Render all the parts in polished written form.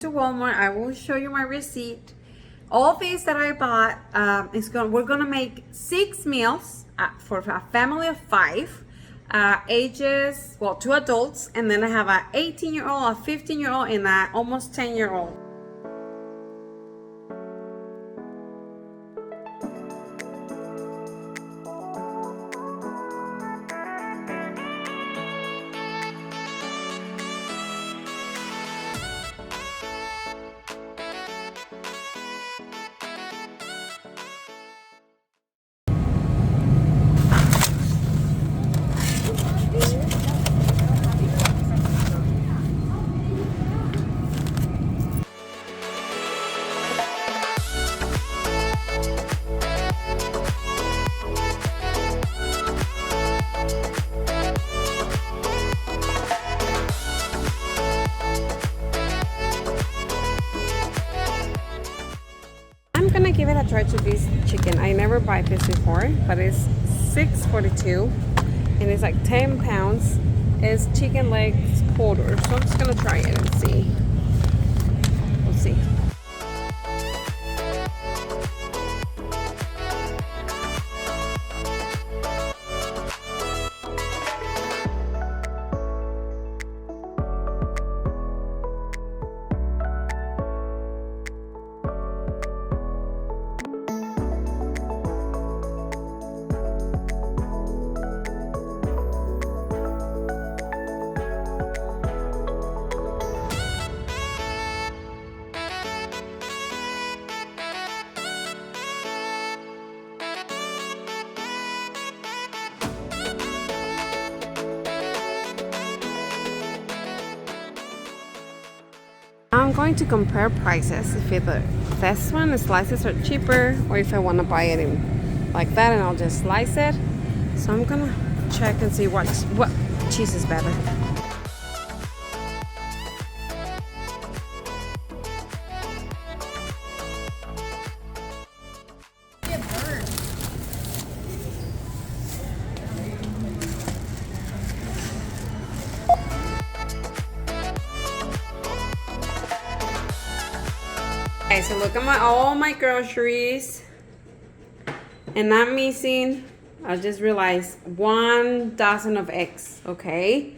To Walmart. I will show you my receipt. All these that I bought we're gonna make 6 meals for a family of 5 ages, well, 2 adults, and then I have a 18-year-old, a 15-year-old, and a almost 10-year-old. I'm gonna give it a try to this chicken. I never bought this before, but it's $6.42 and it's like 10 pounds. It's chicken legs quarter, so I'm just gonna try it and see. We'll see. I'm going to compare prices, if this one, the slices are cheaper, or if I want to buy it in like that and I'll just slice it. So I'm gonna check and see what cheese is better. Okay, so look at all my groceries, and I'm missing, I just realized, 1 dozen of eggs, okay?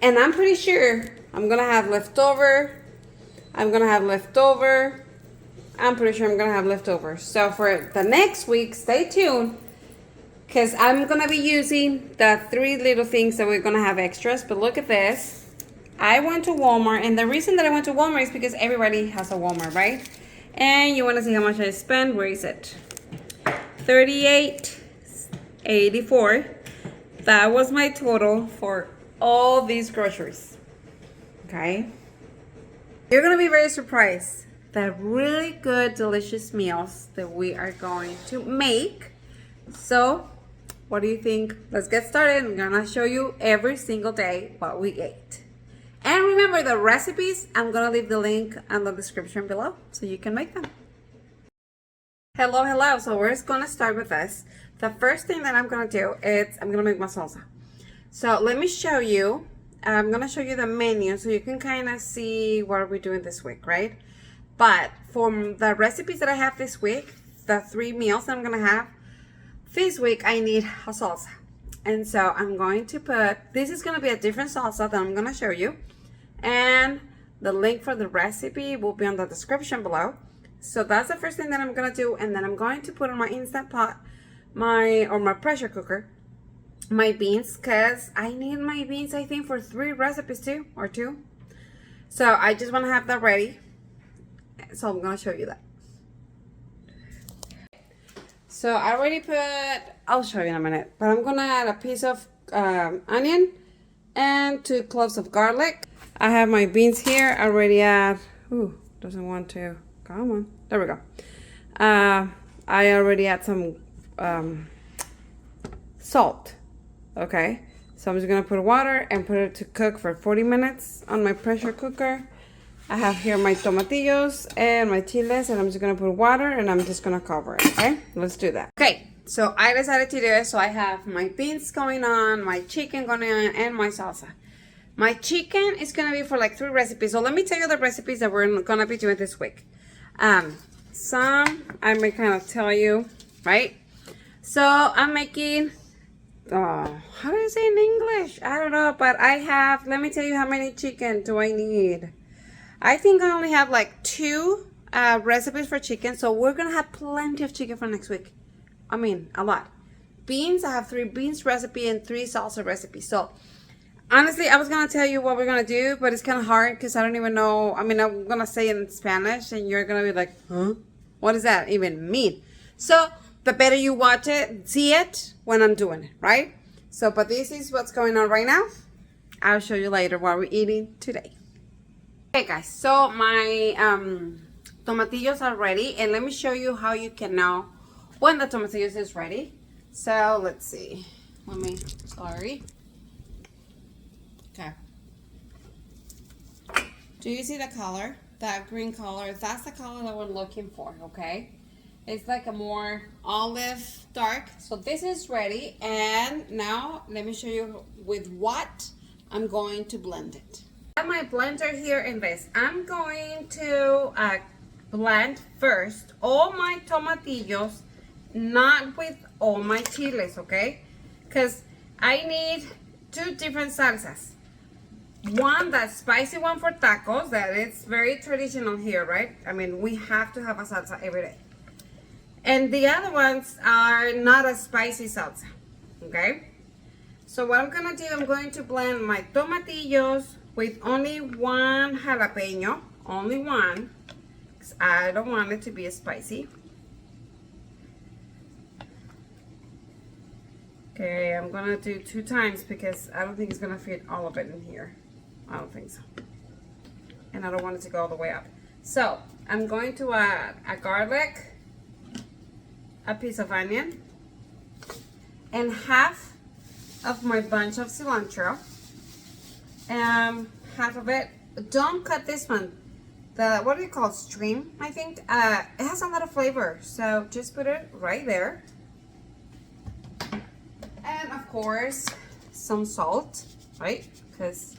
And I'm pretty sure I'm gonna have leftover. I'm pretty sure I'm gonna have leftover. So for the next week, stay tuned, because I'm gonna be using the 3 little things that we're gonna have extras. But look at this. I went to Walmart, and the reason that I went to Walmart is because everybody has a Walmart, right? And you want to see how much I spent. Where is it? $38.84. That was my total for all these groceries. Okay? You're going to be very surprised. The really good, delicious meals that we are going to make. So, what do you think? Let's get started. I'm going to show you every single day what we ate. And remember, the recipes, I'm going to leave the link in the description below so you can make them. Hello. So we're just going to start with this. The first thing that I'm going to do is I'm going to make my salsa. So let me show you. I'm going to show you the menu so you can kind of see what we're doing this week, right? But for the recipes that I have this week, the 3 meals that I'm going to have this week, I need a salsa. And so I'm going to put, this is going to be a different salsa that I'm going to show you. And the link for the recipe will be on the description below. So that's the first thing that I'm going to do. And then I'm going to put on my Instant Pot, my pressure cooker, my beans. Because I need my beans, I think, for 3 recipes too, or 2. So I just want to have that ready. So I'm going to show you that. So I already put, I'll show you in a minute. But I'm going to add a piece of onion and 2 cloves of garlic. I have my beans here. I already add, doesn't want to, come on. There we go. I already add some salt. Okay. So I'm just going to put water and put it to cook for 40 minutes on my pressure cooker. I have here my tomatillos and my chiles, and I'm just going to put water and I'm just going to cover it. Okay. Let's do that. Okay. So I decided to do it. So I have my beans going on, my chicken going on, and my salsa. My chicken is gonna be for like 3 recipes. So let me tell you the recipes that we're gonna be doing this week. Some I may kind of tell you, right? So I'm making, how do I say in English? I don't know, but I have, let me tell you how many chicken do I need. I think I only have like 2 recipes for chicken, so we're gonna have plenty of chicken for next week. I mean, a lot. Beans, I have 3 beans recipe and 3 salsa recipes. So honestly, I was gonna tell you what we're gonna do, but it's kind of hard because I don't even know. I mean, I'm gonna say it in Spanish, and you're gonna be like, huh? What does that even mean? So the better you watch it, see it when I'm doing it, right? So, but this is what's going on right now. I'll show you later what we're eating today. Okay, guys. So my tomatillos are ready, and let me show you how you can know when the tomatillos is ready. So let's see. Sorry. Okay. Do you see the color? That green color? That's the color that we're looking for, okay? It's like a more olive dark. So this is ready. And now let me show you with what I'm going to blend it. I have my blender here in this. I'm going to blend first all my tomatillos, not with all my chiles, okay? Because I need 2 different salsas. One, that spicy one for tacos, that it's very traditional here, right? I mean, we have to have a salsa every day. And the other ones are not a spicy salsa, okay? So what I'm gonna do, I'm going to blend my tomatillos with only 1 jalapeno, only 1, because I don't want it to be spicy. Okay, I'm gonna do 2 times because I don't think it's gonna fit all of it in here. I don't think so. And I don't want it to go all the way up. So I'm going to add a garlic, a piece of onion, and half of my bunch of cilantro. Half of it. Don't cut this one. The, what do you call it? Stream, I think. It has a lot of flavor. So just put it right there. And of course, some salt, right? Because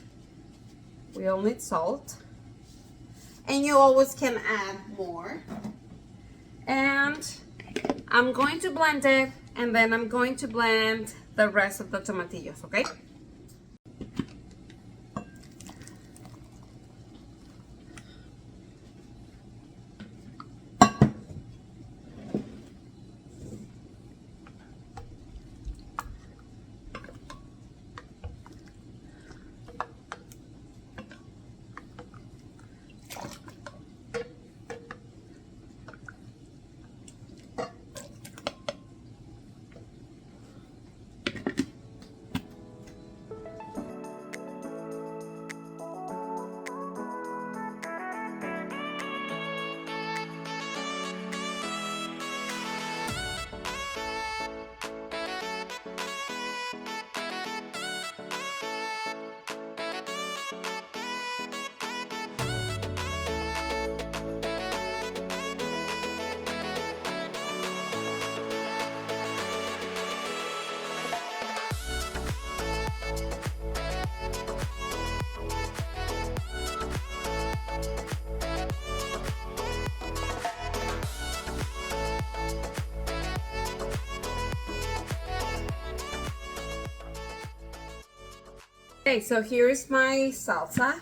we all need salt. And you always can add more. And I'm going to blend it, and then I'm going to blend the rest of the tomatillos, okay? Okay, so here's my salsa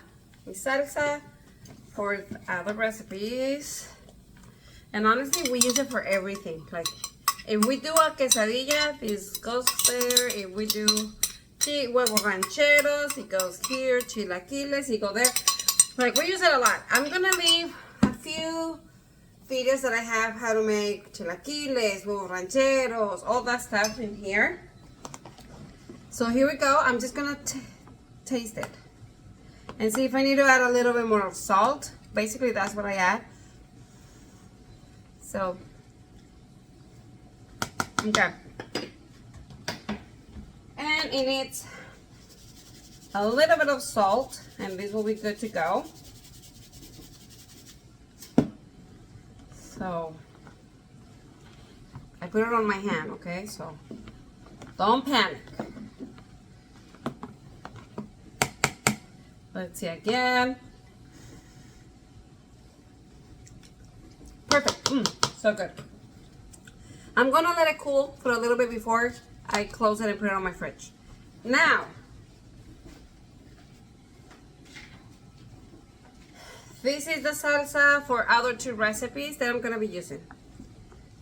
for other recipes. And honestly, we use it for everything. Like, if we do a quesadilla, this goes there. If we do huevos rancheros, it goes here. Chilaquiles, it goes there. Like, we use it a lot. I'm gonna leave a few videos that I have how to make chilaquiles, huevos rancheros, all that stuff in here. So here we go. I'm just gonna taste it and see if I need to add a little bit more of salt. Basically, that's what I add. So, okay. And it needs a little bit of salt, and this will be good to go. So, I put it on my hand, okay? So, don't panic. Let's see again. Perfect. So good. I'm gonna let it cool for a little bit before I close it and put it on my fridge. Now, this is the salsa for other two recipes that I'm gonna be using.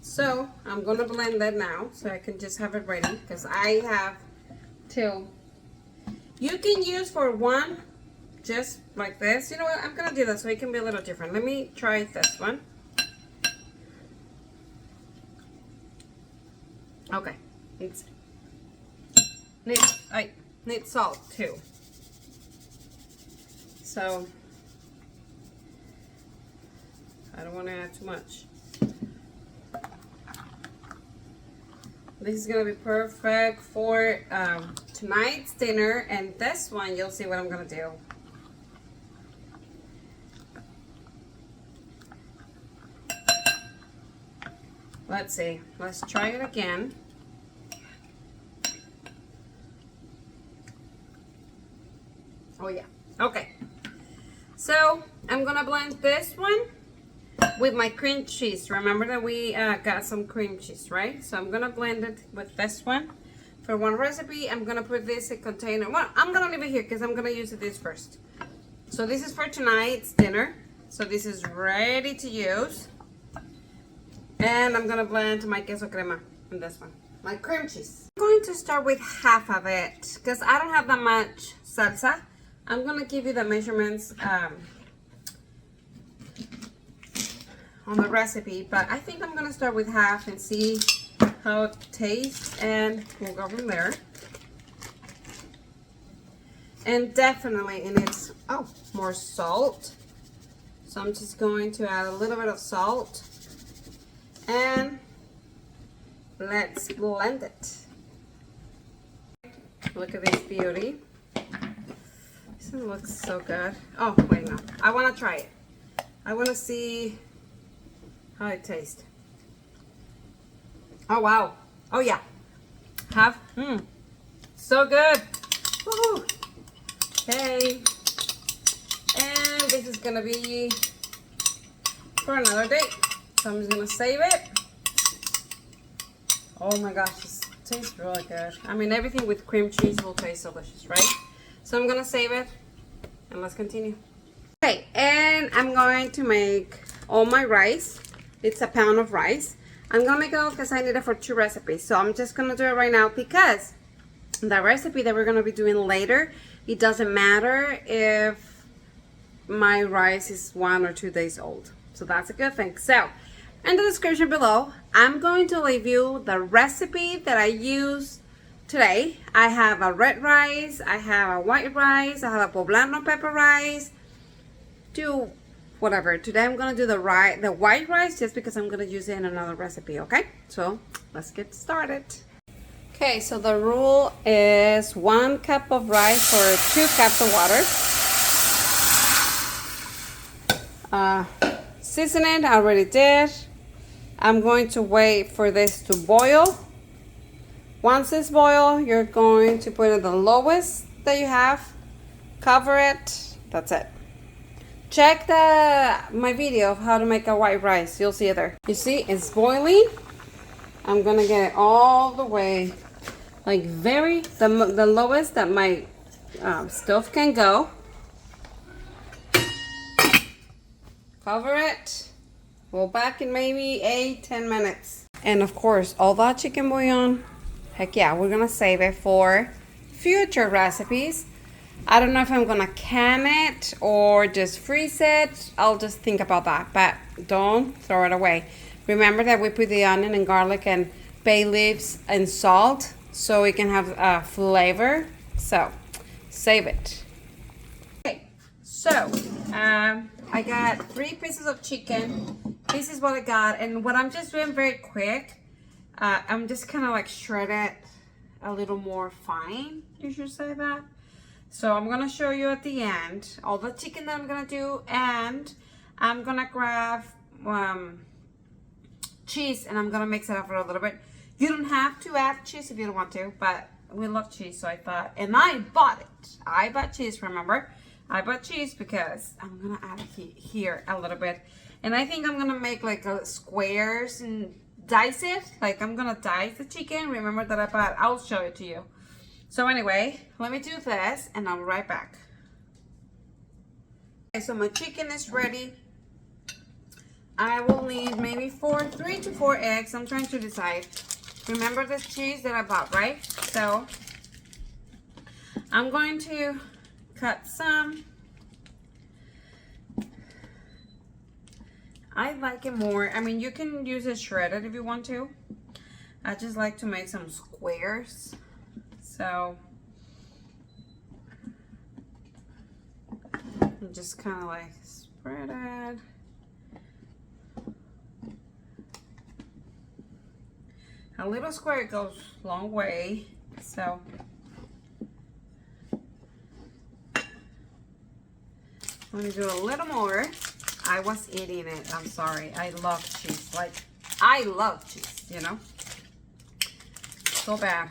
So I'm gonna blend that now so I can just have it ready because I have two. You can use for one just like this. You know what? I'm gonna do that so it can be a little different. Let me try this one. Okay, need salt too. So I don't want to add too much. This is gonna be perfect for tonight's dinner, and this one you'll see what I'm gonna do. Let's see. Let's try it again. Oh yeah. Okay. So I'm gonna blend this one with my cream cheese. Remember that we got some cream cheese, right? So I'm gonna blend it with this one. For one recipe, I'm gonna put this in a container. Well, I'm gonna leave it here because I'm gonna use this first. So this is for tonight's dinner. So this is ready to use. And I'm gonna blend my queso crema in this one. My cream cheese. I'm going to start with half of it because I don't have that much salsa. I'm gonna give you the measurements on the recipe, but I think I'm gonna start with half and see how it tastes, and we'll go from there. And definitely it needs more salt. So I'm just going to add a little bit of salt. And let's blend it. Look at this beauty. This one looks so good. Oh, wait, no. I want to try it. I want to see how it tastes. Oh, wow. Oh, yeah. So good. Woo-hoo. Okay. And this is going to be for another day. So I'm just gonna save it. Oh my gosh, this tastes really good. I mean, everything with cream cheese will taste delicious, right? So I'm gonna save it and let's continue. Okay, and I'm going to make all my rice. It's a pound of rice. I'm gonna make it all because I need it for two recipes. So I'm just gonna do it right now because the recipe that we're gonna be doing later, it doesn't matter if my rice is 1 or 2 days old. So that's a good thing. So in the description below, I'm going to leave you the recipe that I use today. I have a red rice, I have a white rice, I have a poblano pepper rice, whatever. Today I'm gonna do the white rice just because I'm gonna use it in another recipe, okay? So let's get started. Okay, so the rule is 1 cup of rice for 2 cups of water. Seasoning, I already did. I'm going to wait for this to boil. Once it's boiled, you're going to put it the lowest that you have. Cover it. That's it. Check my video of how to make a white rice. You'll see it there. You see, it's boiling. I'm gonna get it all the way, like the lowest that my stove can go. Cover it. We'll back in maybe 8-10 minutes. And of course, all that chicken bouillon, heck yeah, we're gonna save it for future recipes. I don't know if I'm gonna can it or just freeze it. I'll just think about that, but don't throw it away. Remember that we put the onion and garlic and bay leaves and salt so it can have flavor. So save it. Okay, so I got 3 pieces of chicken. This is what I got, and what I'm just doing very quick, I'm just kind of like shred it a little more fine, you should say that. So I'm gonna show you at the end all the chicken that I'm gonna do, and I'm gonna grab cheese and I'm gonna mix it up for a little bit. You don't have to add cheese if you don't want to, but we love cheese, so I thought, and I bought it. I bought cheese, remember? I bought cheese because I'm gonna add here a little bit. And I think I'm gonna make like squares and dice it. Like I'm gonna dice the chicken. Remember that I bought, I'll show it to you. So anyway, let me do this and I'll be right back. Okay, so my chicken is ready. I will need maybe 3 to 4 eggs. I'm trying to decide. Remember this cheese that I bought, right? So I'm going to cut some. I like it more. I mean, you can use it shredded if you want to. I just like to make some squares. So just kind of like spread it. A little square goes a long way. So I'm gonna do a little more. I was eating it. I'm sorry. I love cheese. Like, I love cheese, you know? So bad.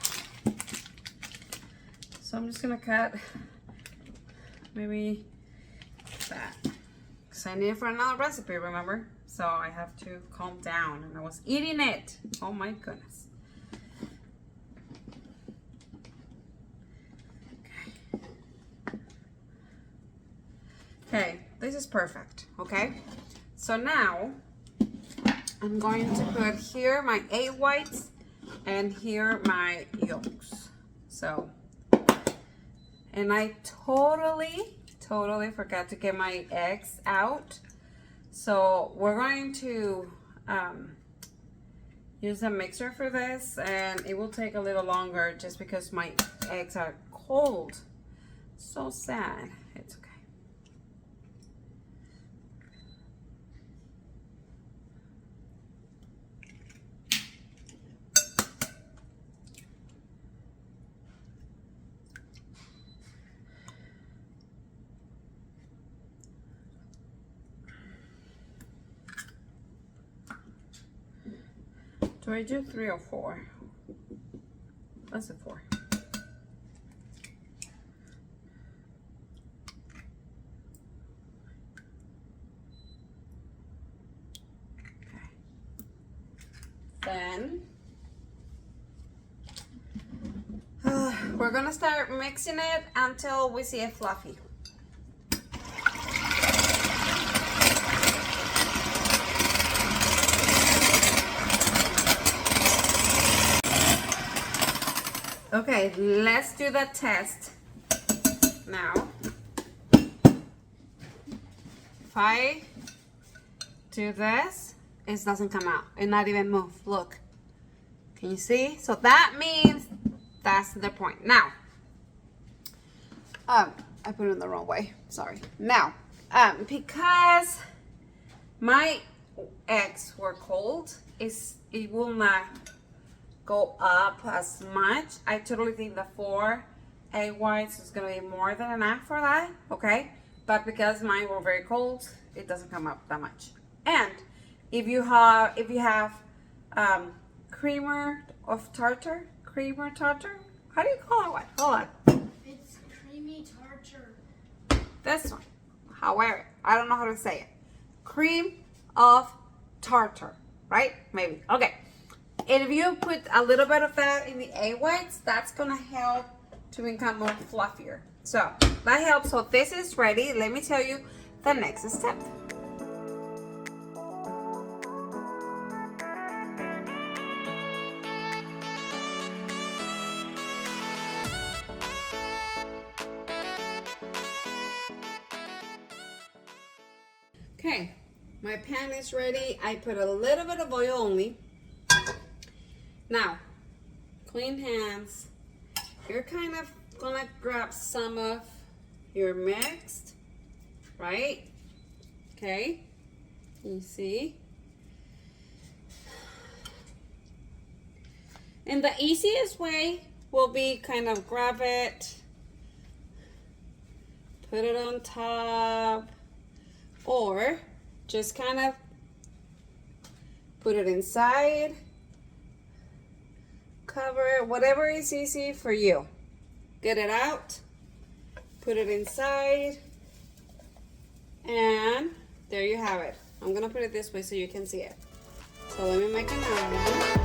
So I'm just gonna cut maybe that. Because I need it for another recipe, remember? So I have to calm down. And I was eating it. Oh my goodness. Okay, this is perfect, okay? So now, I'm going to put here my 8 whites and here my yolks. So, and I totally forgot to get my eggs out. So we're going to use a mixer for this, and it will take a little longer just because my eggs are cold. So sad. It's okay. Do I do 3 or 4? Let's do 4. Okay. Then we're gonna start mixing it until we see it fluffy. Okay, let's do the test now. If I do this, it doesn't come out. It not even move. Look. Can you see? So that means that's the point. Now, I put it in the wrong way. Sorry. Now, because my eggs were cold, it will not go up as much. I totally think the 4 egg whites is gonna be more than enough for that, okay? But because mine were very cold, it doesn't come up that much. And if you have creamer tartar, how do you call it? What? Hold on. It's creamy tartar. This one. However, I don't know how to say it. Cream of tartar, right? Maybe. Okay. And if you put a little bit of that in the egg whites, that's gonna help to become more fluffier. So that helps. So this is ready. Let me tell you the next step. Okay, my pan is ready. I put a little bit of oil only. Now, clean hands. You're kind of gonna grab some of your mixed, right? Okay, you see? And the easiest way will be kind of grab it, put it on top, or just kind of put it inside, cover it, whatever is easy for you. Get it out, put it inside, And there you have it. I'm gonna put it this way so you can see it. So let me make another one.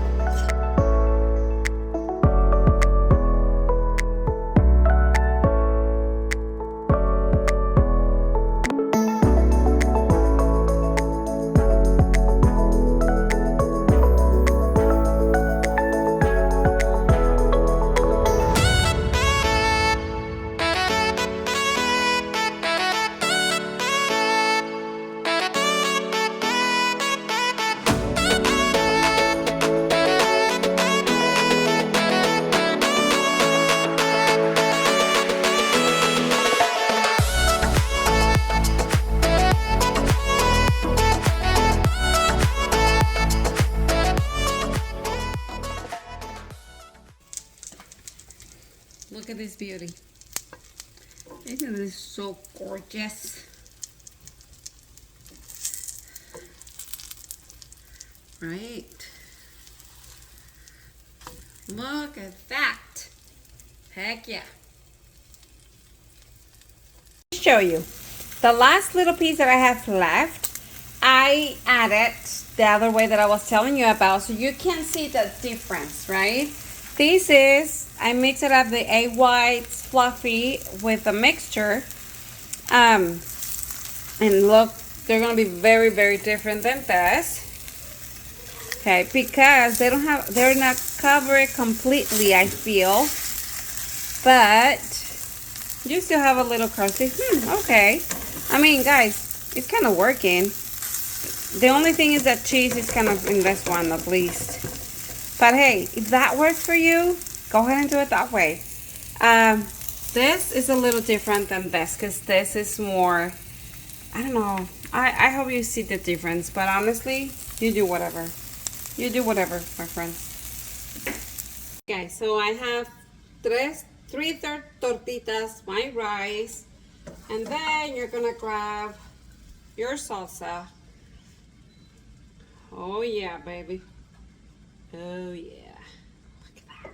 Look at this beauty. Isn't this so gorgeous? Right. Look at that. Heck yeah. Show you. The last little piece that I have left, I added the other way that I was telling you about so you can see the difference, right? This is, I mix it up the egg whites fluffy with the mixture. And look, they're gonna be very, very different than this. Okay, because they're not covered completely, I feel. But you still have a little crusty. Okay. I mean, guys, it's kind of working. The only thing is that cheese is kind of in this one at least. But hey, if that works for you, go ahead and do it that way. This is a little different than this because this is more, I don't know. I hope you see the difference, but honestly, you do whatever. You do whatever, my friends. Okay, so I have three tortitas, my rice, and then you're gonna grab your salsa. Oh yeah, baby. Oh yeah. Look at that.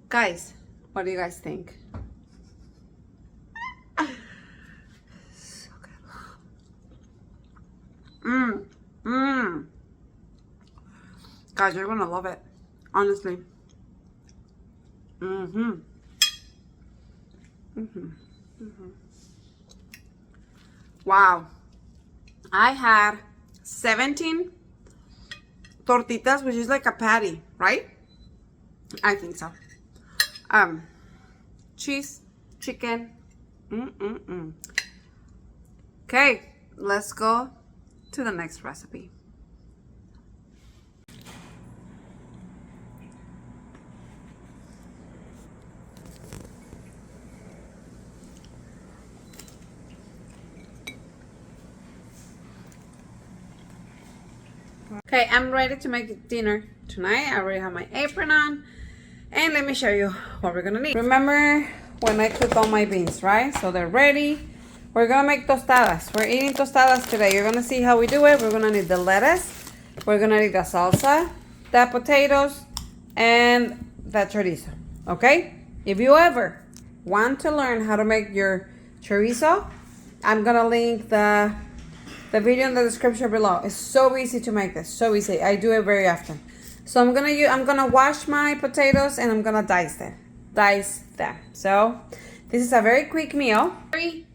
Guys, what do you guys think? So good. Guys, you're gonna love it. Honestly. Wow. I had 17 tortitas, which is like a patty, right? I think so. Cheese, chicken. Okay, let's go to the next recipe. Okay, I'm ready to make dinner tonight. I already have my apron on. And let me show you what we're gonna need. Remember when I cooked all my beans, right? So they're ready. We're gonna make tostadas. We're eating tostadas today. You're gonna see how we do it. We're gonna need the lettuce. We're gonna need the salsa, the potatoes, and the chorizo, okay? If you ever want to learn how to make your chorizo, I'm gonna link the video in the description below. It's so easy to make this, so easy. I do it very often. So I'm gonna wash my potatoes and I'm gonna dice them. So this is a very quick meal. Very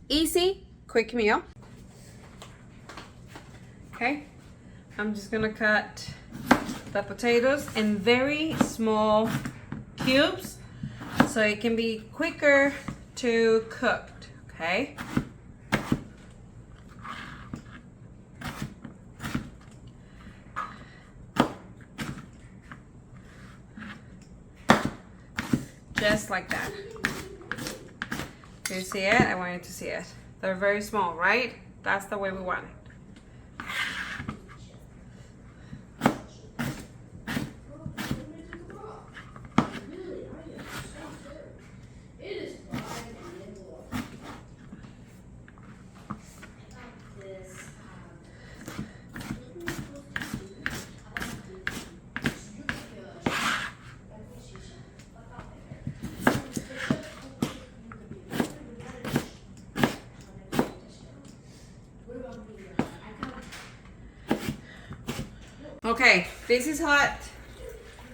easy, quick meal. Okay, I'm just gonna cut the potatoes in very small cubes so it can be quicker to cook. Okay. Just like that. Do you see it? I want you to see it. They're very small, right? That's the way we want it. Okay, this is hot.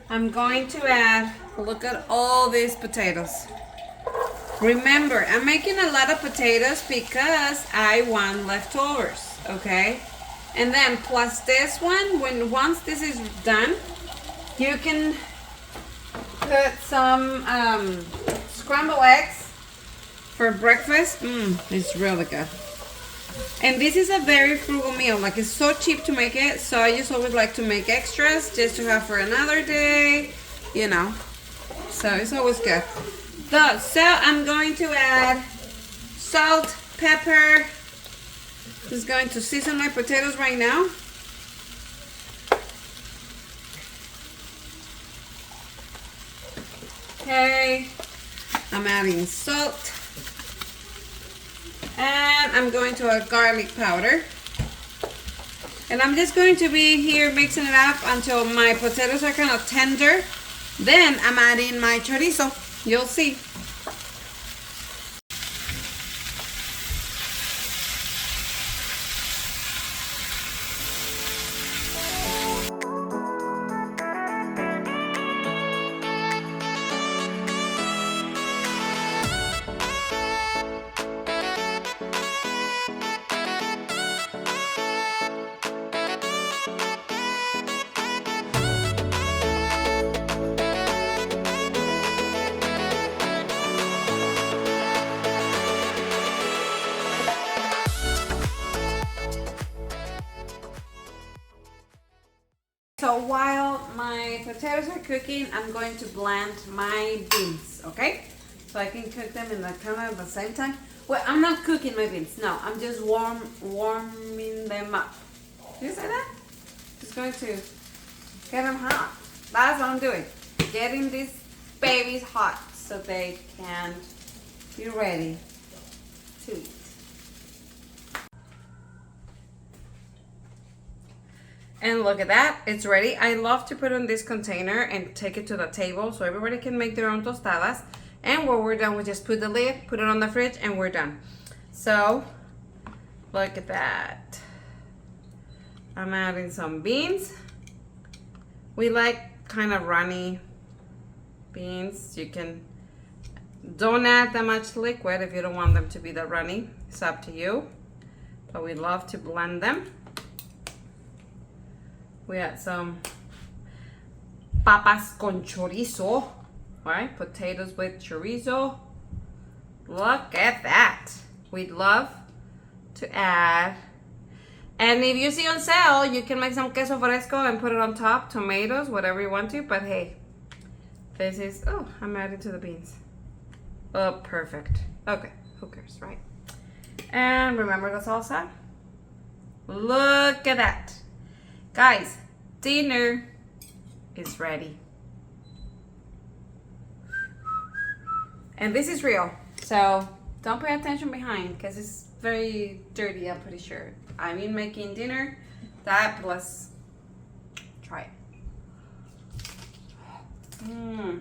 I'm going to add, look at all these potatoes. Remember, I'm making a lot of potatoes because I want leftovers, okay? And then plus this one, once this is done, you can put some scrambled eggs for breakfast. It's really good. And this is a very frugal meal. Like, it's so cheap to make it, so I just always like to make extras just to have for another day, you know. So it's always good. So I'm going to add salt, pepper. Just going to season my potatoes right now. Okay, I'm adding salt. And I'm going to add garlic powder. And I'm just going to be here mixing it up until my potatoes are kind of tender. Then I'm adding my chorizo. You'll see. So while my potatoes are cooking, I'm going to blend my beans, okay? So I can cook them in the kind of the same time. Well, I'm not cooking my beans. No, I'm just warming them up. Did you say that? Just going to get them hot. That's what I'm doing. Getting these babies hot so they can be ready to eat. And look at that, it's ready. I love to put it in this container and take it to the table so everybody can make their own tostadas. And when we're done, we just put the lid, put it on the fridge, and we're done. So, look at that. I'm adding some beans. We like kind of runny beans. You can, don't add that much liquid if you don't want them to be that runny. It's up to you. But we love to blend them. We add some papas con chorizo, right? Potatoes with chorizo. Look at that. We'd love to add, and if you see on sale, you can make some queso fresco and put it on top, tomatoes, whatever you want to, but hey, this is, oh, I'm adding to the beans. Oh, perfect. Okay, who cares, right? And remember the salsa? Look at that. Guys, dinner is ready. And this is real, so don't pay attention behind because it's very dirty, I'm pretty sure. I mean, making dinner, that plus, try it. Oh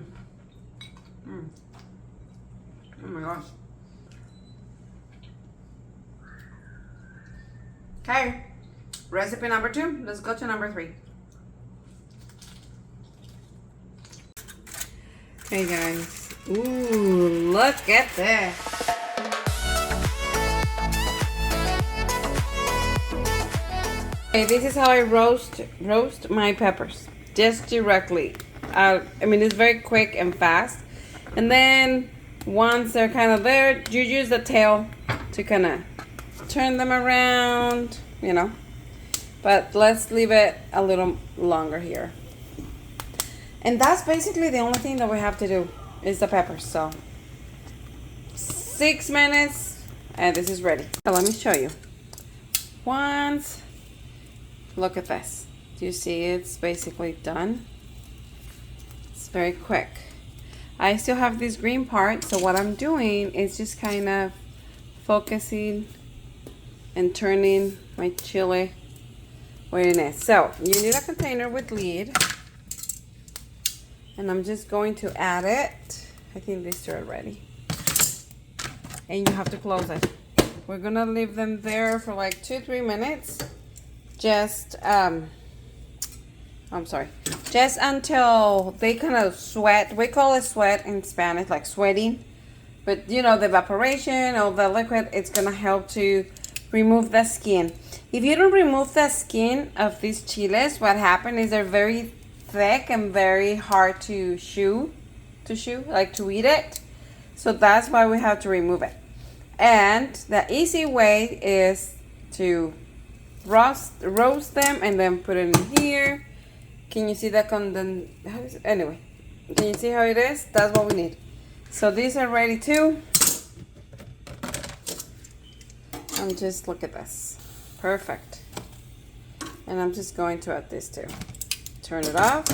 my gosh. Okay, recipe number 2. Let's go to number 3. Hey guys, ooh, look at this. Okay, this is how I roast my peppers, just directly. I mean, it's very quick and fast. And then once they're kind of there, you use the tail to kind of turn them around, you know. But let's leave it a little longer here. And that's basically the only thing that we have to do is the peppers. So 6 minutes and this is ready. So let me show you. Once, look at this. Do you see it's basically done? It's very quick. I still have this green part, so what I'm doing is just kind of focusing and turning my chili where it is. So you need a container with lid. And I'm just going to add it. I think these two are ready. And you have to close it. We're gonna leave them there for like 2-3 minutes. Just I'm sorry. Just until they kind of sweat. We call it sweat in Spanish, like sweating. But you know, the evaporation of the liquid, it's gonna help to remove the skin. If you don't remove the skin of these chiles, what happens is they're very thick and very hard to chew, like to eat it. So that's why we have to remove it. And the easy way is to roast them and then put it in here. Can you see that anyway, can you see how it is? That's what we need. So these are ready too. And just look at this. Perfect. And I'm just going to add this too. Turn it off.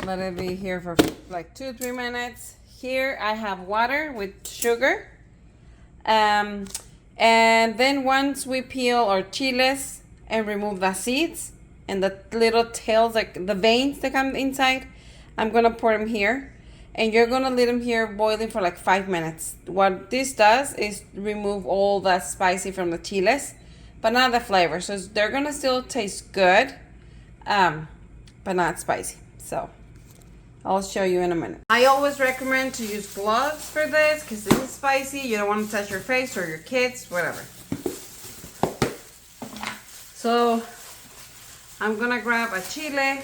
Let it be here for like 2-3 minutes. Here I have water with sugar. And then once we peel our chiles and remove the seeds and the little tails, like the veins that come inside, I'm gonna pour them here. And you're gonna leave them here boiling for like 5 minutes. What this does is remove all the spicy from the chiles, but not the flavor. So they're gonna still taste good, but not spicy. So I'll show you in a minute. I always recommend to use gloves for this because this is spicy. You don't want to touch your face or your kids, whatever. So I'm gonna grab a chile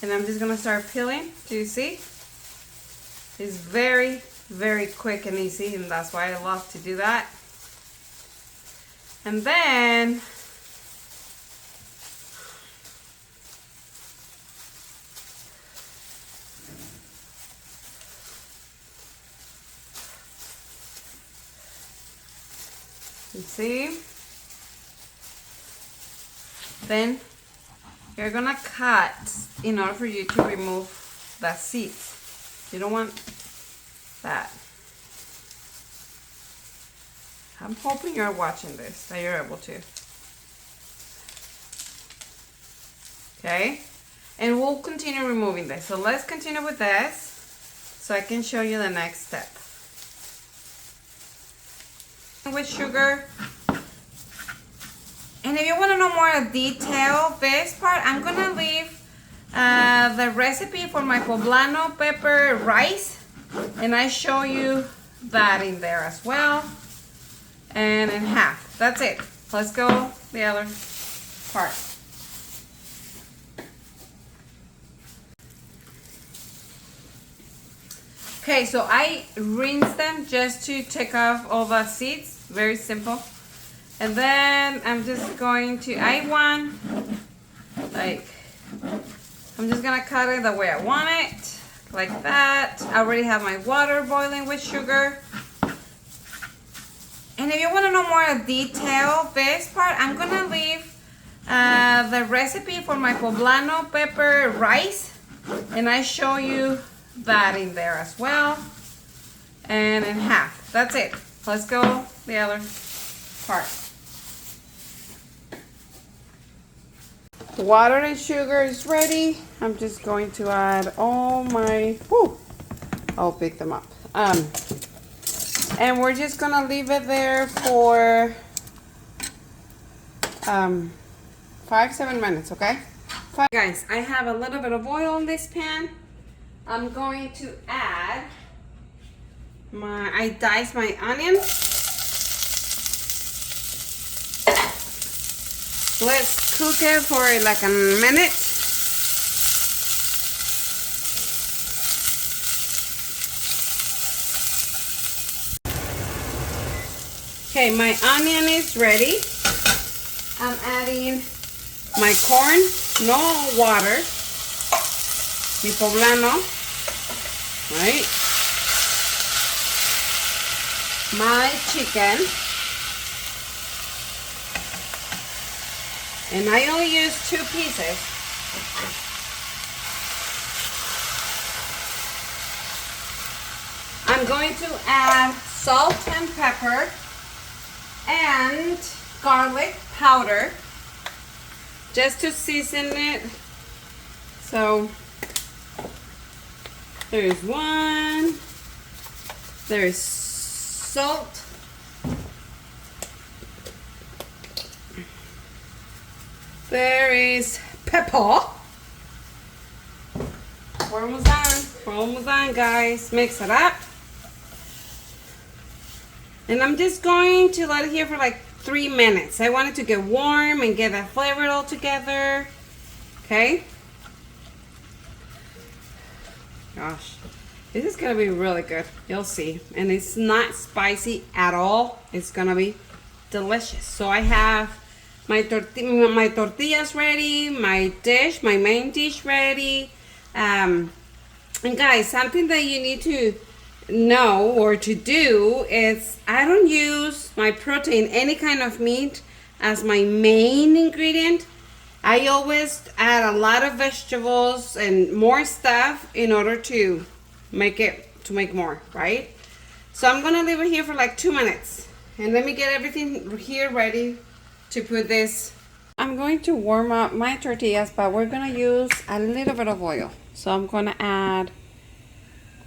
and I'm just gonna start peeling. Do you see? It's very, very quick and easy, and that's why I love to do that. And then you see? Then you're gonna cut in order for you to remove the seeds. You don't want that. I'm hoping you're watching this, that you're able to. Okay? And we'll continue removing this. So let's continue with this so I can show you the next step. With sugar. And if you want to know more detail, this part, I'm going to leave the recipe for my poblano pepper rice, and I show you that in there as well. And in half. That's it. Let's go the other part. Okay, so I rinse them just to take off all the seeds. Very simple. And then I'm just going to, I'm just gonna cut it the way I want it, like that. I already have my water boiling with sugar. And if you want to know more detail, this part, I'm gonna leave the recipe for my poblano pepper rice, and I show you that in there as well. And in half. That's it. Let's go the other part. The water and sugar is ready. I'm just going to add all my, I'll pick them up. And we're just gonna leave it there for 5-7 minutes, okay? Guys, I have a little bit of oil in this pan. I'm going to add I diced my onion. Let's cook it for like a minute. Okay, my onion is ready. I'm adding my corn, no water, mi poblano, right? My chicken. And I only use 2 pieces. I'm going to add salt and pepper and garlic powder just to season it. So there's one, there's salt, there is pepper. We're almost done. We're almost done, guys. Mix it up. And I'm just going to let it here for like 3 minutes. I want it to get warm and get that flavor all together. Okay. Gosh, this is gonna be really good. You'll see. And it's not spicy at all. It's gonna be delicious. So I have my tortillas ready, my main dish ready. And guys, something that you need to know or to do is I don't use my protein, any kind of meat, as my main ingredient. I always add a lot of vegetables and more stuff in order to make more, right? So I'm gonna leave it here for like 2 minutes and let me get everything here ready to put this. I'm going to warm up my tortillas, but we're gonna use a little bit of oil. So I'm gonna add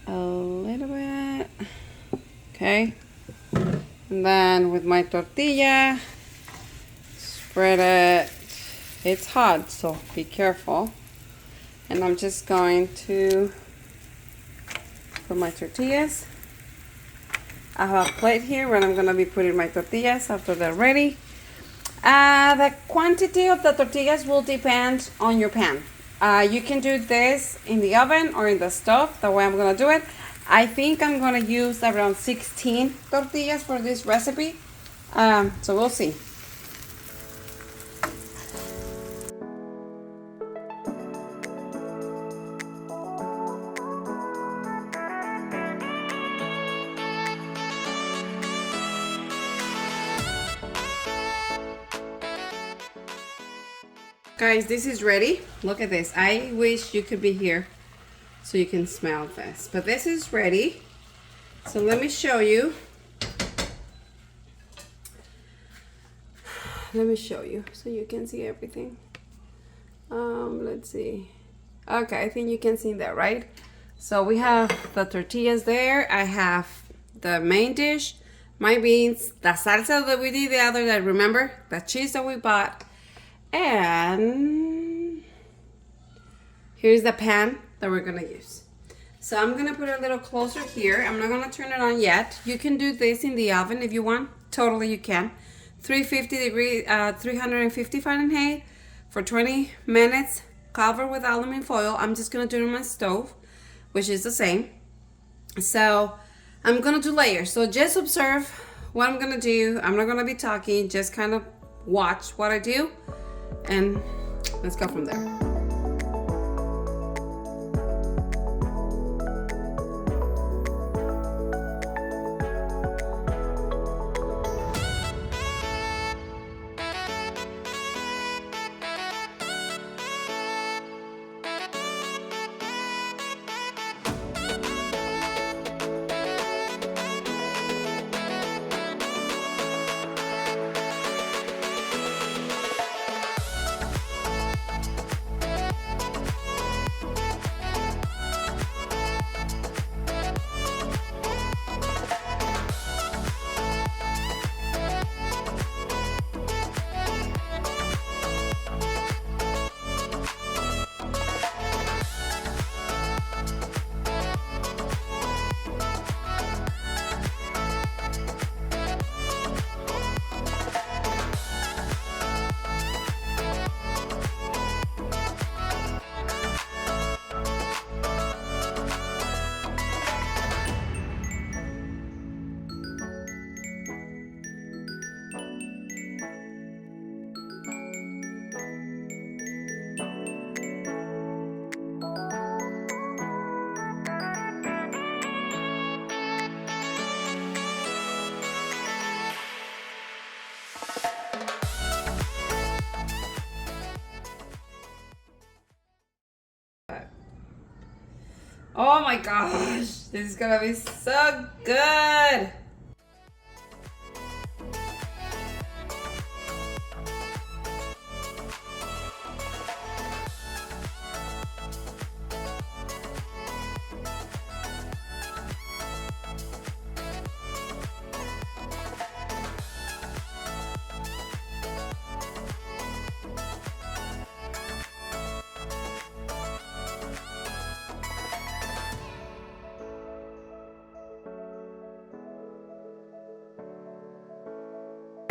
a little bit, okay? And then with my tortilla, spread it. It's hot, so be careful. And I'm just going to put my tortillas. I have a plate here where I'm gonna be putting my tortillas after they're ready. The quantity of the tortillas will depend on your pan. You can do this in the oven or in the stove, the way I'm gonna do it. I think I'm gonna use around 16 tortillas for this recipe. So we'll see. Guys, this is ready. Look at this. I wish you could be here so you can smell this. But this is ready. So let me show you. Let me show you so you can see everything. Let's see. Okay, I think you can see that, right? So we have the tortillas there. I have the main dish, my beans, the salsa that we did the other day. Remember? The cheese that we bought. And here's the pan that we're gonna use. So I'm gonna put it a little closer here. I'm not gonna turn it on yet. You can do this in the oven if you want. Totally you can. 350 Fahrenheit for 20 minutes. Cover with aluminum foil. I'm just gonna do it on my stove, which is the same. So I'm gonna do layers. So just observe what I'm gonna do. I'm not gonna be talking. Just kind of watch what I do. And let's go from there. Oh my gosh, this is gonna be so good.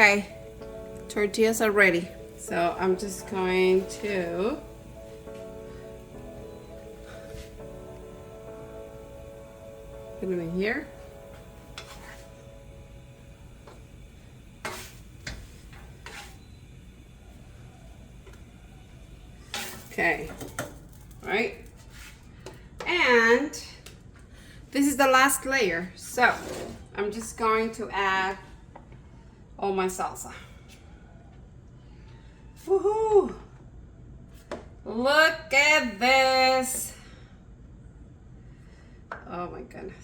Okay, tortillas are ready. So I'm just going to put them in here. Okay, all right. And this is the last layer. So I'm just going to add all my salsa. Woohoo! Look at this. Oh my goodness.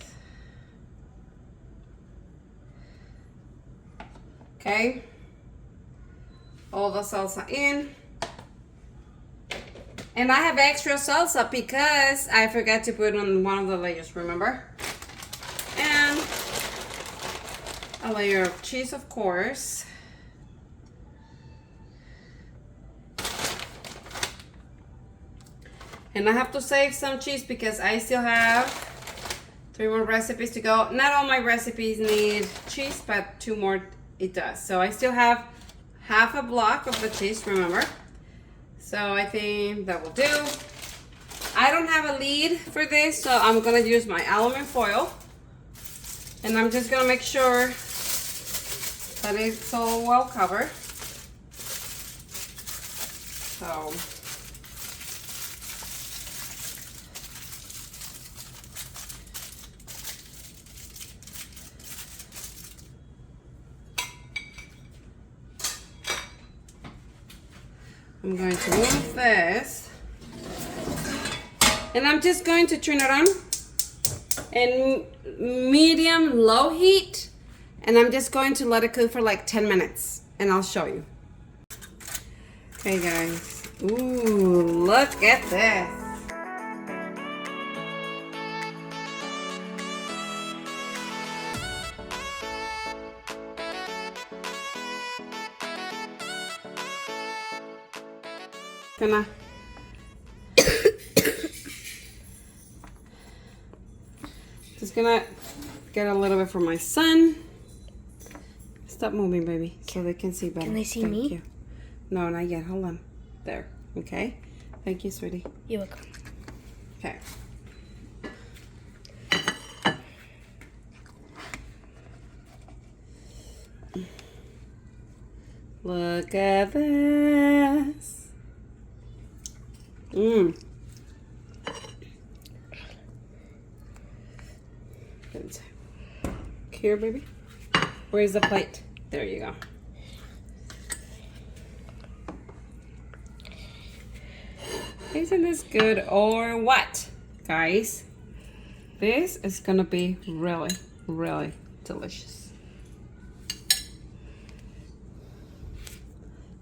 Okay. All the salsa in. And I have extra salsa because I forgot to put on one of the layers, remember? And a layer of cheese, of course. And I have to save some cheese because I still have 3 more recipes to go. Not all my recipes need cheese, but 2 more it does. So I still have half a block of the cheese, remember? So I think that will do. I don't have a lid for this, so I'm gonna use my aluminum foil. And I'm just gonna make sure that it's all well covered. So I'm going to move this, and I'm just going to turn it on in medium low heat, and I'm just going to let it cook for like 10 minutes, and I'll show you. Okay guys, ooh, look at this. Gonna just gonna get a little bit for my son. Stop moving, baby, so they can see better. Can they see Thank me? You. No, not yet. Hold on. There. Okay. Thank you, sweetie. You're welcome. Okay. Look at this. Mmm. Good. Here, baby. Where's the plate? There you go. Isn't this good or what, guys? This is gonna be really, really delicious.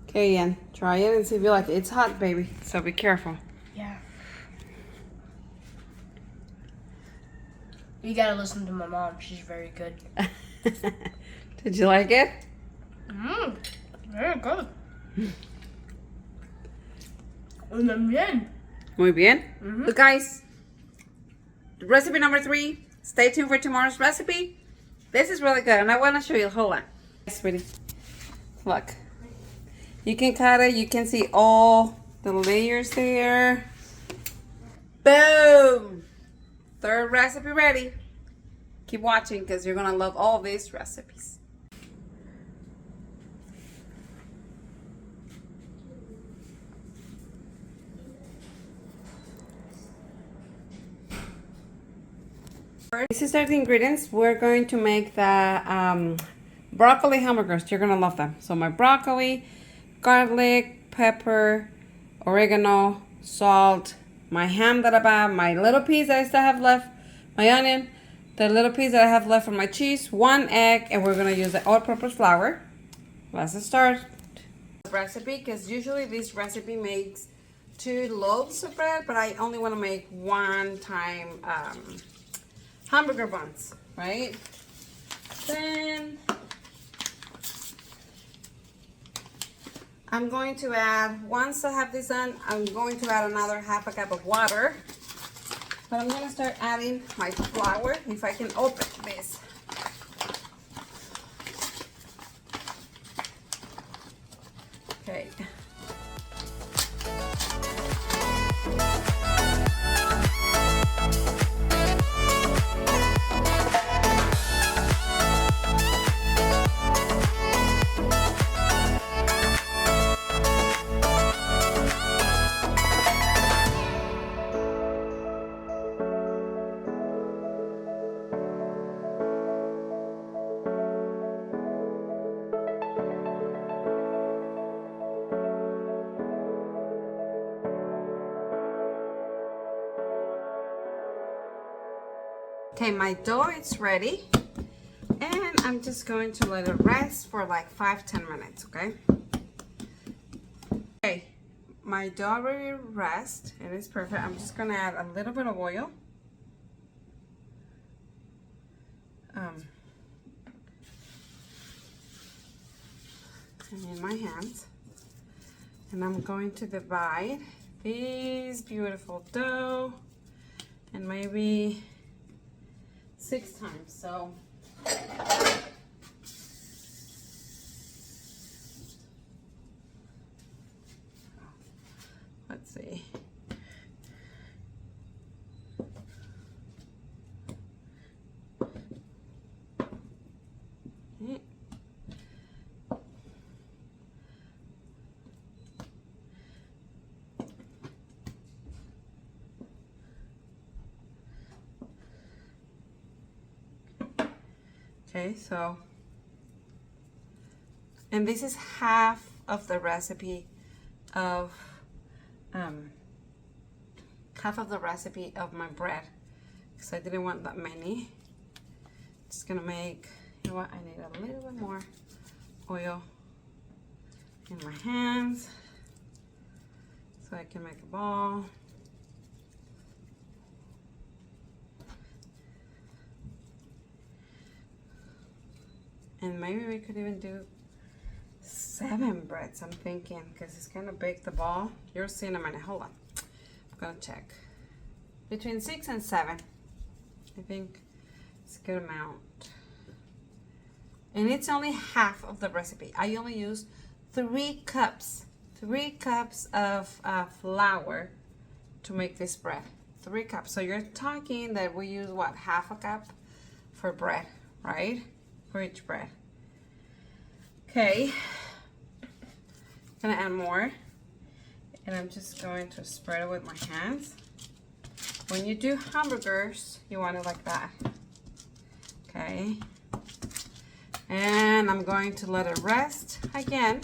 Okay, Ian, try it and see if you like it. It's hot, baby, so be careful. Yeah. You gotta listen to my mom. She's very good. Did you like it? Mmm. Very good. And bien. Muy bien. So guys, recipe number 3. Stay tuned for tomorrow's recipe. This is really good, and I want to show you. Hold on. Sweetie. Look. You can cut it. You can see all the layers there. Boom! 3rd recipe ready. Keep watching because you're going to love all these recipes. These are the ingredients. We're going to make the broccoli hamburgers. You're going to love them. So my broccoli, garlic, pepper, oregano, salt, my ham that I bought, my little piece that I still have left, my onion, the little piece that I have left from my cheese, 1 egg, and we're going to use the all-purpose flour. Let's start. Recipe, because usually this recipe makes 2 loaves of bread, but I only want to make 1 time hamburger buns, right? Then I'm going to add, once I have this done, I'm going to add another 1/2 cup of water. But I'm going to start adding my flour, if I can open this. Okay. Okay, my dough is ready, and I'm just going to let it rest for like 5-10 minutes, okay? Okay, my dough already rest, and it's perfect. I'm just gonna add a little bit of oil. In my hands, and I'm going to divide this beautiful dough, and maybe 6 times. So let's see. Okay, so, and this is half of the recipe of my bread, because I didn't want that many. Just gonna make, you know what, I need a little bit more oil in my hands so I can make a ball. And maybe we could even do 7 breads, I'm thinking, because it's gonna bake the ball. You'll see in a minute. Hold on. I'm gonna check. Between 6 and 7. I think it's a good amount. And it's only half of the recipe. I only use 3 cups. 3 cups of flour to make this bread. 3 cups. So you're talking that we use, what, half a cup for bread, right? For each bread. Okay, gonna add more, and I'm just going to spread it with my hands. When you do hamburgers, you want it like that. Okay, and I'm going to let it rest again.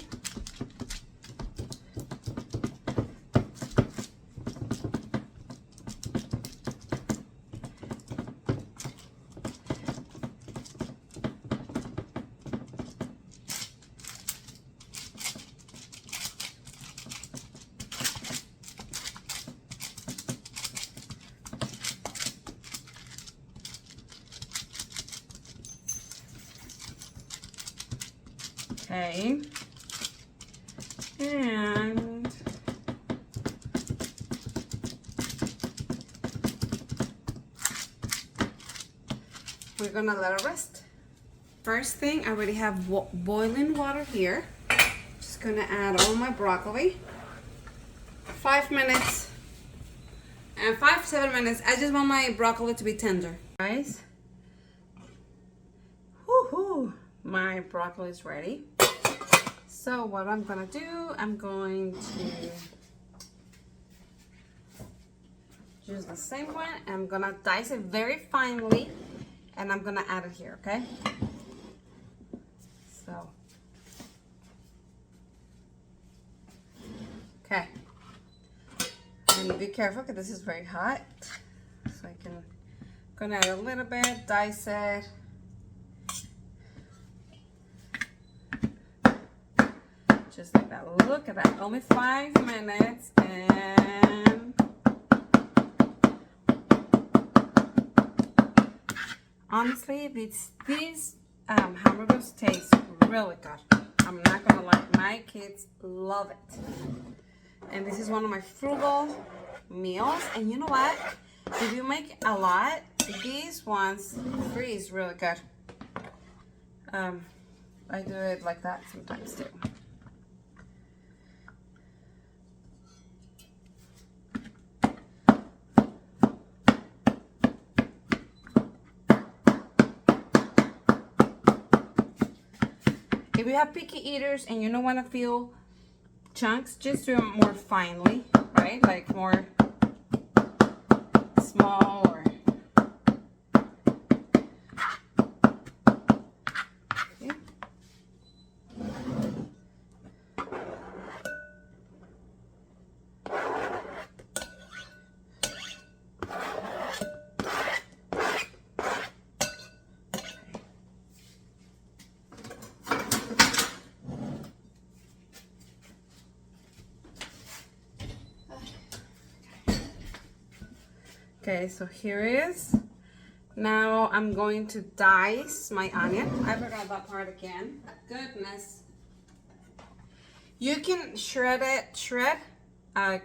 Okay, and we're gonna let it rest. First thing, I already have boiling water here. Just gonna add all my broccoli. 5 minutes, and 5-7 minutes. I just want my broccoli to be tender. Guys, woohoo! My broccoli is ready. So what I'm gonna do, I'm going to use the same one. I'm gonna dice it very finely, and I'm gonna add it here, okay? So, okay. And be careful, because this is very hot. So gonna add a little bit, dice it. Just like that. Look at that. Only 5 minutes, and honestly, these hamburgers taste really good. I'm not gonna lie, my kids love it. And this is one of my frugal meals. And you know what? If you make a lot, these ones freeze really good. I do it like that sometimes too. If you have picky eaters and you don't want to feel chunks, just do them more finely, right? Like more small or... Okay, so here it is. Now I'm going to dice my onion. I forgot that part again. Goodness. You can shred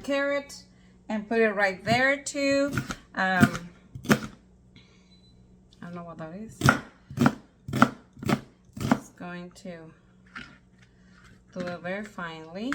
carrot and put it right there too. I don't know what that is. Just going to do it very finely.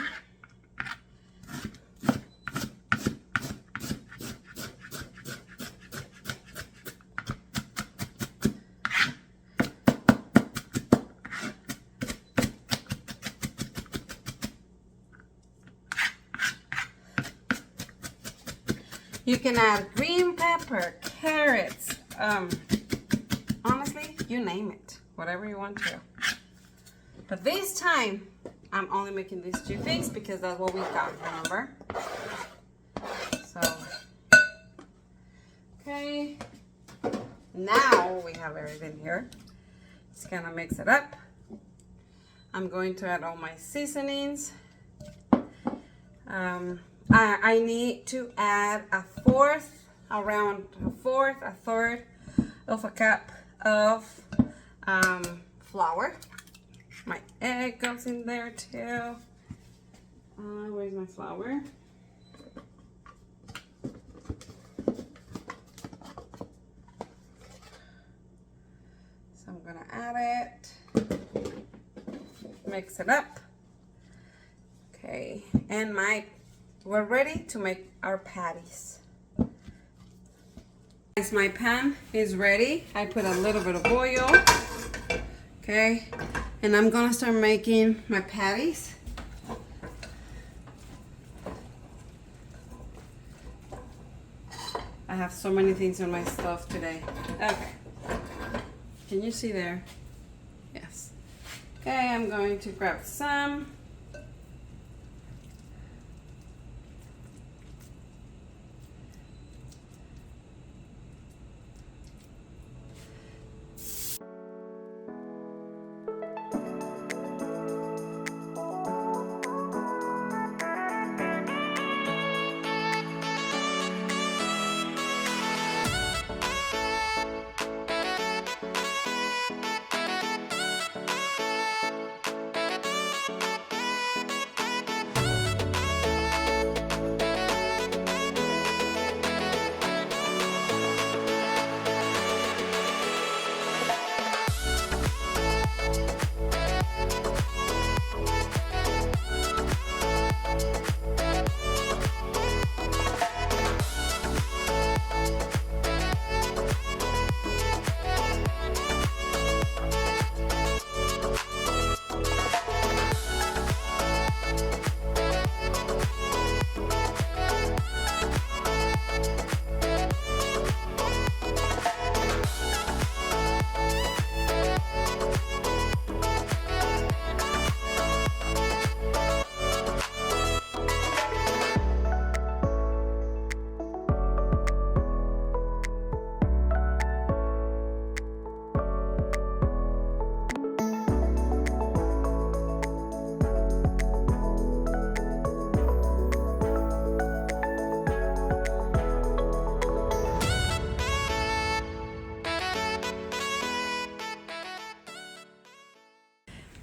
You can add green pepper, carrots, honestly, you name it, whatever you want to. But this time, I'm only making these two things because that's what we got, remember? So, okay. Now we have everything here. Just gonna mix it up. I'm going to add all my seasonings. I need to add a third of a cup of flour. My egg goes in there too. Where's my flour? So I'm gonna add it, mix it up. Okay, and we're ready to make our patties. Guys, my pan is ready. I put a little bit of oil. Okay, and I'm gonna start making my patties. I have so many things on my stove today. Okay, can you see there? Yes. Okay, I'm going to grab some.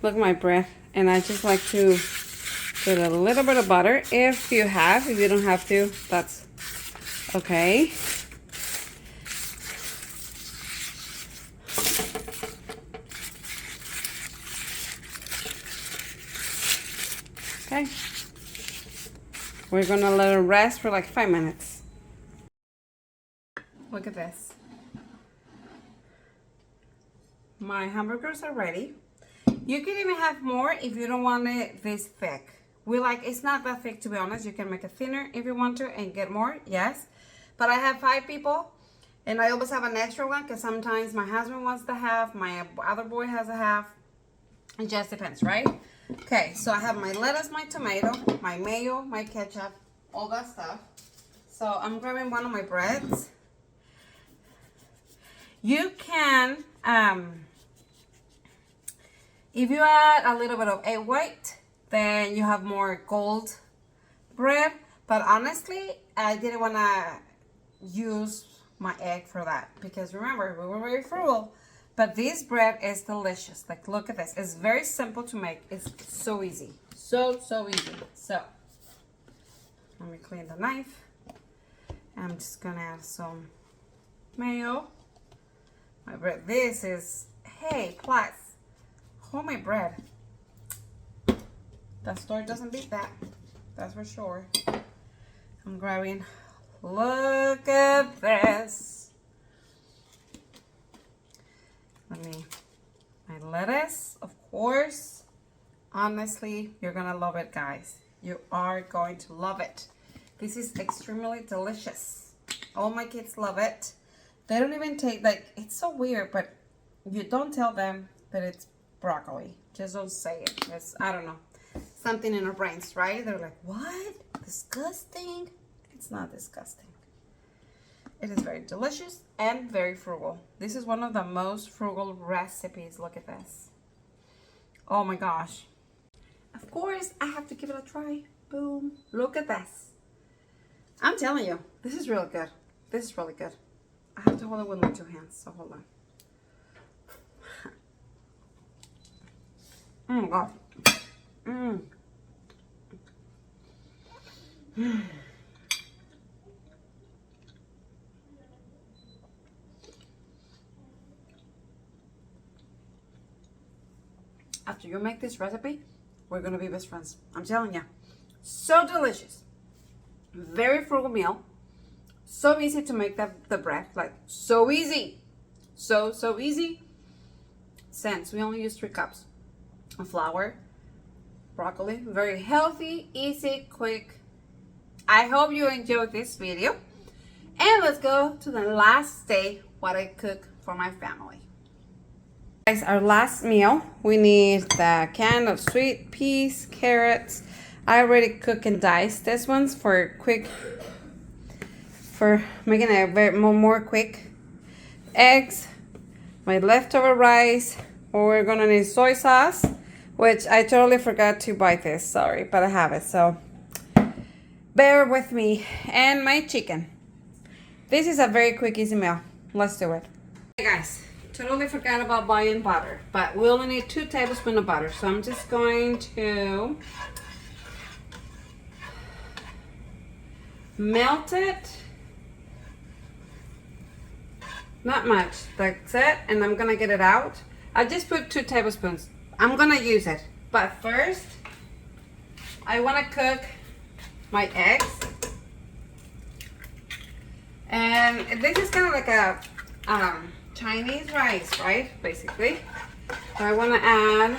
Look at my bread, and I just like to put a little bit of butter if you have. If you don't have to, that's okay. Okay. We're gonna let it rest for like 5 minutes. Look at this. My hamburgers are ready. You can even have more if you don't want it this thick. It's not that thick, to be honest. You can make it thinner if you want to and get more, yes. But I have 5 people, and I always have an extra one because sometimes my husband wants the half, my other boy has a half. It just depends, right? Okay, so I have my lettuce, my tomato, my mayo, my ketchup, all that stuff. So I'm grabbing one of my breads. You can, if you add a little bit of egg white, then you have more gold bread. But honestly, I didn't want to use my egg for that because remember, we were very frugal. But this bread is delicious. Like, look at this. It's very simple to make. It's so easy. So easy. So, let me clean the knife. I'm just going to add some mayo. My bread. This is, hey, plus, homemade bread. The store doesn't beat that. That's for sure. I'm grabbing, look at this. My lettuce, of course. Honestly, you're gonna love it, guys. You are going to love it. This is extremely delicious. All my kids love it. They don't even take, like, it's so weird, but you don't tell them that it's broccoli. Just don't say it. It's, I don't know, something in our brains, right? They're like, what? Disgusting? It's not disgusting. It is very delicious and very frugal. This is one of the most frugal recipes. Look at this. Oh my gosh. Of course, I have to give it a try. Boom. Look at this. I'm telling you, this is really good. This is really good. I have to hold it with my 2 hands, so hold on. Oh my god. After you make this recipe, we're gonna be best friends. I'm telling you. So delicious. Very frugal meal. So easy to make the bread. Like, so easy. So easy. Since we only use 3 cups of flour, broccoli. Very healthy, easy, quick. I hope you enjoyed this video. And let's go to the last day, what I cook for my family. Guys, our last meal, we need the can of sweet peas, carrots. I already cook and dice this one's for making it very more quick. Eggs, my leftover rice. We're gonna need soy sauce, which I totally forgot to buy this. Sorry, but I have it, so bear with me. And my chicken. This is a very quick, easy meal. Let's do it. Hey guys, totally forgot about buying butter, but we only need 2 tablespoons of butter. So I'm just going to melt it. Not much, that's it. And I'm gonna get it out. I just put 2 tablespoons. I'm gonna use it. But first, I wanna cook my eggs. And this is kind of like a Chinese rice, right? Basically. So I wanna add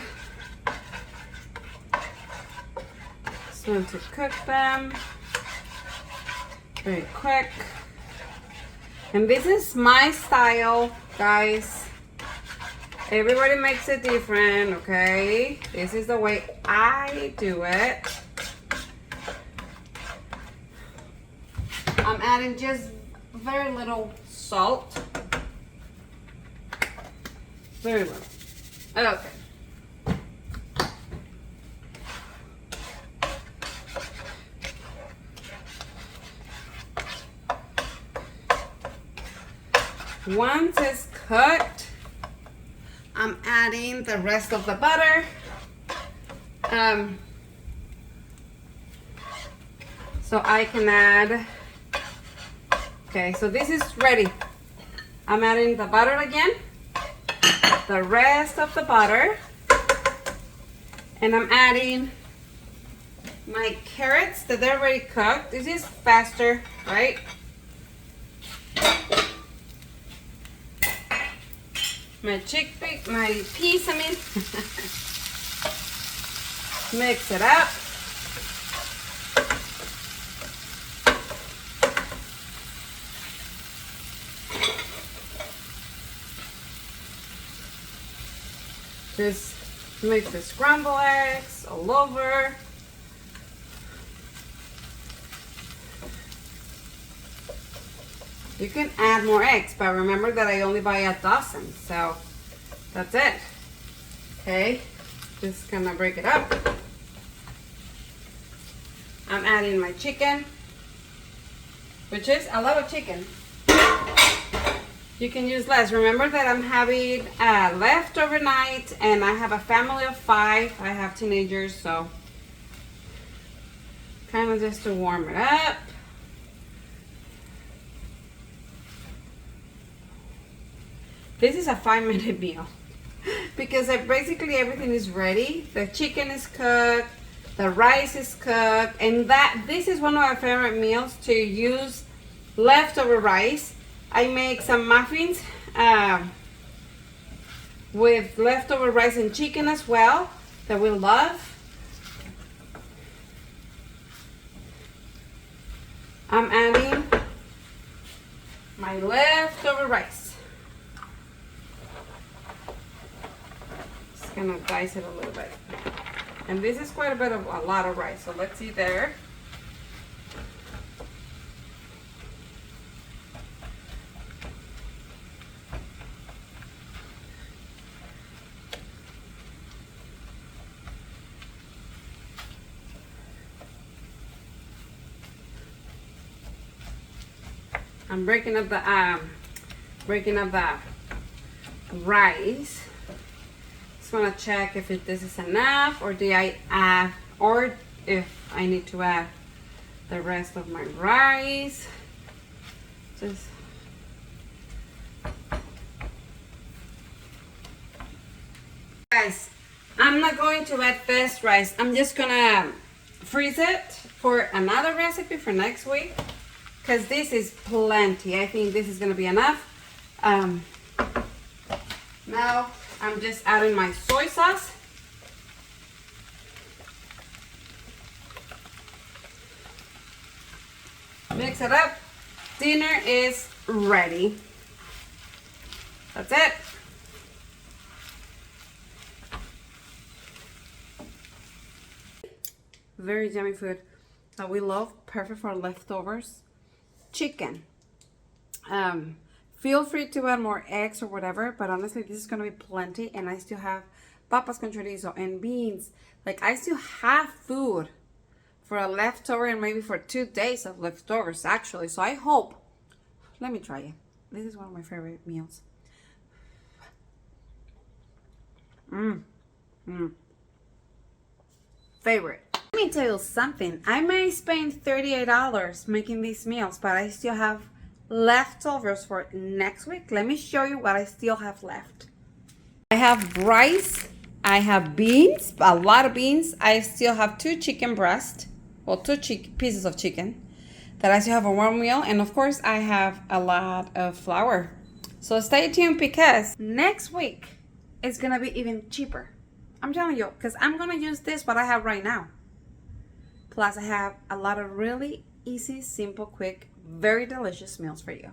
some to cook them very quick. And this is my style, guys. Everybody makes it different, okay? This is the way I do it. I'm adding just very little salt. Very little. Okay. Once it's cooked, I'm adding the rest of the butter. So I can add, okay, so this is ready. I'm adding the butter again, the rest of the butter, and I'm adding my carrots that they're already cooked. This is faster, right? My chickpea, my peas, I mean. Mix it up. Just mix the scrambled eggs all over. You can add more eggs, but remember that I only buy a dozen, so that's it. Okay, just gonna break it up. I'm adding my chicken, which is a lot of chicken. You can use less. Remember that I'm having leftover night, and I have a family of 5. I have teenagers, so kind of just to warm it up. This is a 5-minute meal because basically everything is ready. The chicken is cooked, the rice is cooked, and this is one of my favorite meals, to use leftover rice. I make some muffins with leftover rice and chicken as well that we love. I'm adding my leftover rice. Just gonna dice it a little bit. And this is quite a lot of rice, so let's see there. I'm breaking up the rice. Just want to check if this is enough, or do I add, or if I need to add the rest of my rice. Just guys, I'm not going to add this rice. I'm just gonna freeze it for another recipe for next week, because this is plenty. I think this is gonna be enough. Now I'm just adding my soy sauce. Mix it up. Dinner is ready. That's it. Very yummy food that we love. Perfect for leftovers. Chicken. Feel free to add more eggs or whatever, but honestly this is gonna be plenty, and I still have papas con chorizo and beans. Like, I still have food for a leftover, and maybe for 2 days of leftovers actually. So I hope, let me try it. This is one of my favorite meals. Favorite. Let me tell you something. I may spend $38 making these meals, but I still have leftovers for next week. Let me show you what I still have left. I have rice, I have beans, a lot of beans. I still have 2 chicken breasts, well, 2 pieces of chicken that I still have a warm meal, and of course I have a lot of flour. So stay tuned, because next week it's gonna be even cheaper. I'm telling you, because I'm gonna use this what I have right now. Plus I have a lot of really easy, simple, quick, very delicious meals for you.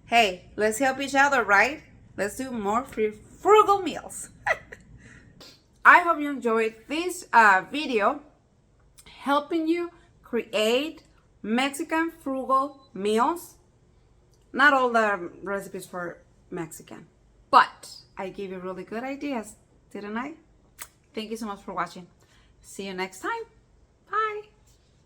Hey, let's help each other, right? Let's do more frugal meals. I hope you enjoyed this video helping you create Mexican frugal meals. Not all the recipes for Mexican, but I gave you really good ideas, didn't I? Thank you so much for watching. See you next time.